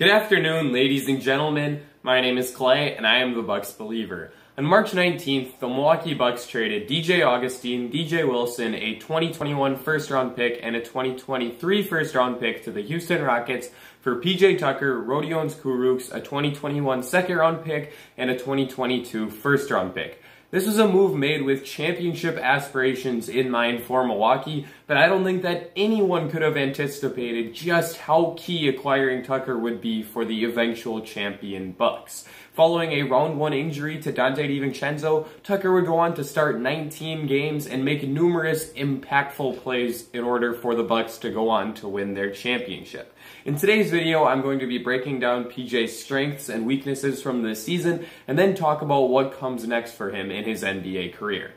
Good afternoon, ladies and gentlemen. My name is Clay, and I am the Bucks Believer. On March 19th, the Milwaukee Bucks traded DJ Augustin, DJ Wilson, a 2021 first-round pick, and a 2023 first-round pick to the Houston Rockets for PJ Tucker, Rodions Kurucs, a 2021 second-round pick, and a 2022 first-round pick. This was a move made with championship aspirations in mind for Milwaukee, but I don't think that anyone could have anticipated just how key acquiring Tucker would be for the eventual champion Bucks. Following a round one injury to Dante DiVincenzo, Tucker would go on to start 19 games and make numerous impactful plays in order for the Bucks to go on to win their championship. In today's video, I'm going to be breaking down PJ's strengths and weaknesses from this season, and then talk about what comes next for him in his NBA career.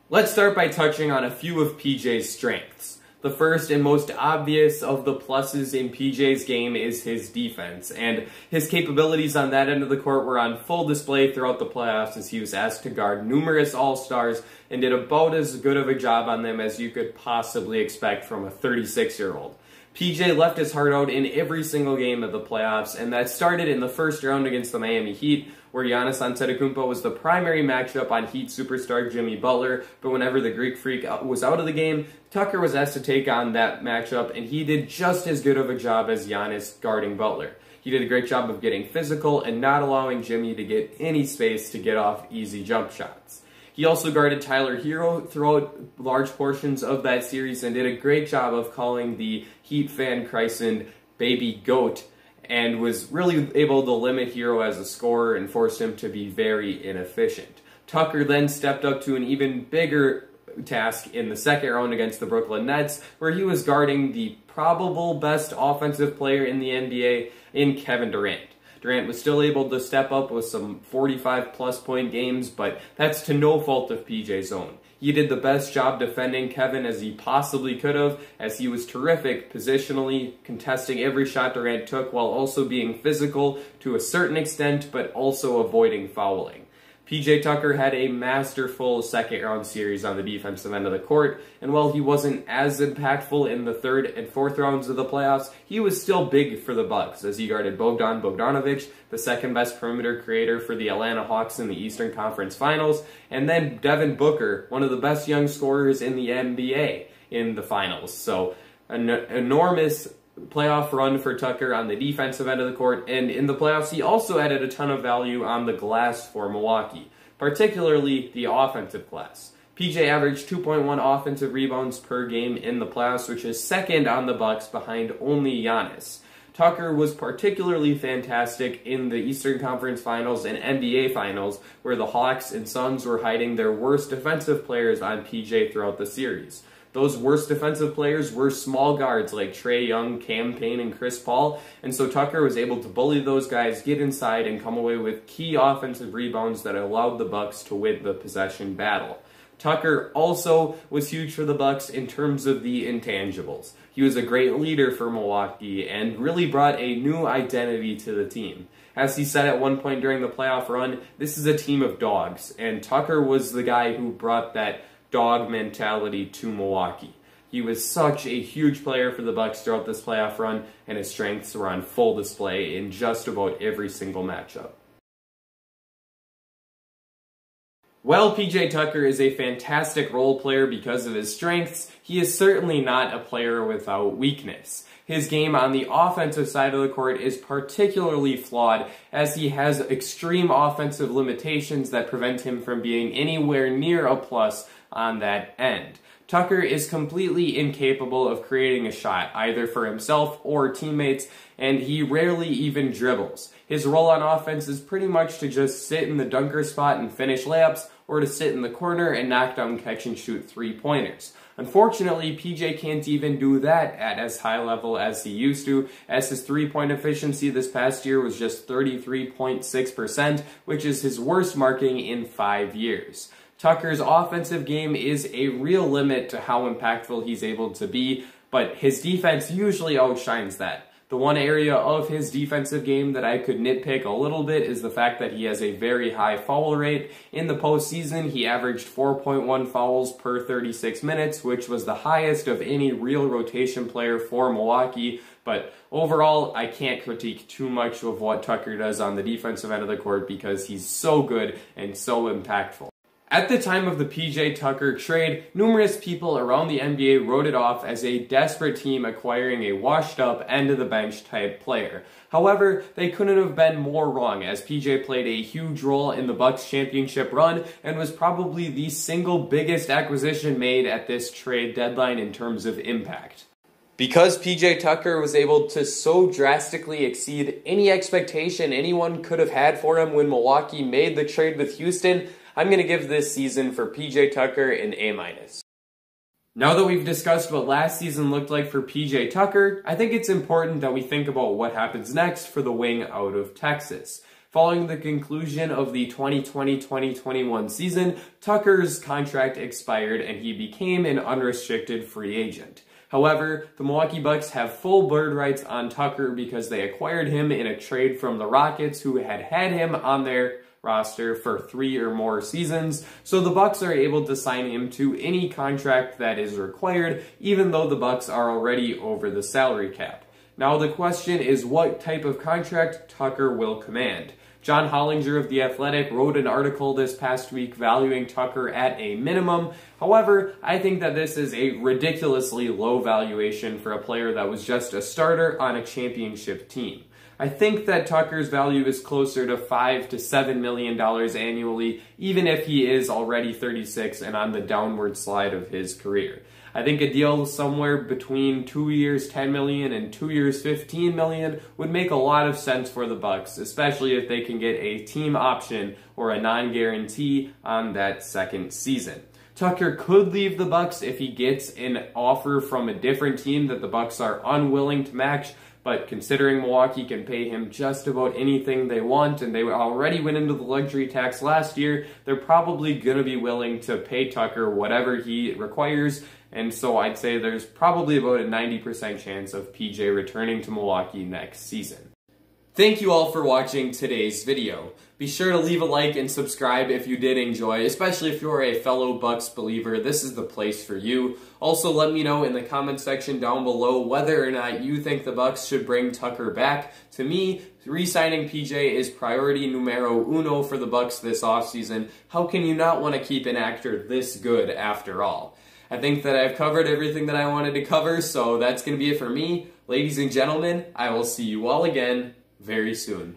Let's start by touching on a few of PJ's strengths. The first and most obvious of the pluses in PJ's game is his defense, and his capabilities on that end of the court were on full display throughout the playoffs as he was asked to guard numerous All-Stars and did about as good of a job on them as you could possibly expect from a 36-year-old. PJ left his heart out in every single game of the playoffs, and that started in the first round against the Miami Heat, where Giannis Antetokounmpo was the primary matchup on Heat superstar Jimmy Butler, but whenever the Greek Freak was out of the game, Tucker was asked to take on that matchup, and he did just as good of a job as Giannis guarding Butler. He did a great job of getting physical and not allowing Jimmy to get any space to get off easy jump shots. He also guarded Tyler Hero throughout large portions of that series and did a great job of calling the Heat fan christened Baby Goat, and was really able to limit Hero as a scorer and forced him to be very inefficient. Tucker then stepped up to an even bigger task in the second round against the Brooklyn Nets, where he was guarding the probable best offensive player in the NBA in Kevin Durant. Durant was still able to step up with some 45-plus point games, but that's to no fault of PJ's own. He did the best job defending Kevin as he possibly could have, as he was terrific positionally, contesting every shot Durant took while also being physical to a certain extent, but also avoiding fouling. PJ Tucker had a masterful second-round series on the defensive end of the court, and while he wasn't as impactful in the third and fourth rounds of the playoffs, he was still big for the Bucks as he guarded Bogdan Bogdanovic, the second-best perimeter creator for the Atlanta Hawks in the Eastern Conference Finals, and then Devin Booker, one of the best young scorers in the NBA in the finals. So, an enormous playoff run for Tucker on the defensive end of the court, and in the playoffs he also added a ton of value on the glass for Milwaukee, particularly the offensive glass. PJ averaged 2.1 offensive rebounds per game in the playoffs, which is second on the Bucks behind only Giannis. Tucker was particularly fantastic in the Eastern Conference Finals and NBA Finals, where the Hawks and Suns were hiding their worst defensive players on PJ throughout the series. Those worst defensive players were small guards like Trae Young, Cam Payne, and Chris Paul, and so Tucker was able to bully those guys, get inside, and come away with key offensive rebounds that allowed the Bucks to win the possession battle. Tucker also was huge for the Bucks in terms of the intangibles. He was a great leader for Milwaukee and really brought a new identity to the team. As he said at one point during the playoff run, this is a team of dogs, and Tucker was the guy who brought that dog mentality to Milwaukee. He was such a huge player for the Bucks throughout this playoff run, and his strengths were on full display in just about every single matchup. While PJ Tucker is a fantastic role player because of his strengths, he is certainly not a player without weakness. His game on the offensive side of the court is particularly flawed, as he has extreme offensive limitations that prevent him from being anywhere near a plus on that end. Tucker is completely incapable of creating a shot, either for himself or teammates, and he rarely even dribbles. His role on offense is pretty much to just sit in the dunker spot and finish layups, or to sit in the corner and knock down catch-and-shoot three-pointers. Unfortunately, PJ can't even do that at as high level as he used to, as his three-point efficiency this past year was just 33.6%, which is his worst marking in 5 years. Tucker's offensive game is a real limit to how impactful he's able to be, but his defense usually outshines that. The one area of his defensive game that I could nitpick a little bit is the fact that he has a very high foul rate. In the postseason, he averaged 4.1 fouls per 36 minutes, which was the highest of any real rotation player for Milwaukee, But overall, I can't critique too much of what Tucker does on the defensive end of the court because he's so good and so impactful. At the time of the PJ Tucker trade, numerous people around the NBA wrote it off as a desperate team acquiring a washed-up, end-of-the-bench type player. However, they couldn't have been more wrong, as PJ played a huge role in the Bucks championship run and was probably the single biggest acquisition made at this trade deadline in terms of impact. Because PJ Tucker was able to so drastically exceed any expectation anyone could have had for him when Milwaukee made the trade with Houston, I'm going to give this season for PJ Tucker an A-. Now that we've discussed what last season looked like for PJ Tucker, I think it's important that we think about what happens next for the wing out of Texas. Following the conclusion of the 2020-2021 season, Tucker's contract expired and he became an unrestricted free agent. However, the Milwaukee Bucks have full bird rights on Tucker because they acquired him in a trade from the Rockets, who had had him on their roster for 3 or more seasons, so the Bucks are able to sign him to any contract that is required, even though the Bucks are already over the salary cap. Now the question is what type of contract Tucker will command. John Hollinger of The Athletic wrote an article this past week valuing Tucker at a minimum. However, I think that this is a ridiculously low valuation for a player that was just a starter on a championship team. I think that Tucker's value is closer to $5 to $7 million annually, even if he is already 36 and on the downward slide of his career. I think a deal somewhere between 2 years $10 million and 2 years $15 million would make a lot of sense for the Bucks, especially if they can get a team option or a non-guarantee on that second season. Tucker could leave the Bucks if he gets an offer from a different team that the Bucks are unwilling to match. But considering Milwaukee can pay him just about anything they want, and they already went into the luxury tax last year, they're probably going to be willing to pay Tucker whatever he requires. And so I'd say there's probably about a 90% chance of PJ returning to Milwaukee next season. Thank you all for watching today's video. Be sure to leave a like and subscribe if you did enjoy, especially if you're a fellow Bucks believer. This is the place for you. Also, let me know in the comment section down below whether or not you think the Bucks should bring Tucker back. To me, re-signing PJ is priority numero uno for the Bucks this offseason. How can you not want to keep an actor this good after all? I think that I've covered everything that I wanted to cover, so that's going to be it for me. Ladies and gentlemen, I will see you all again very soon.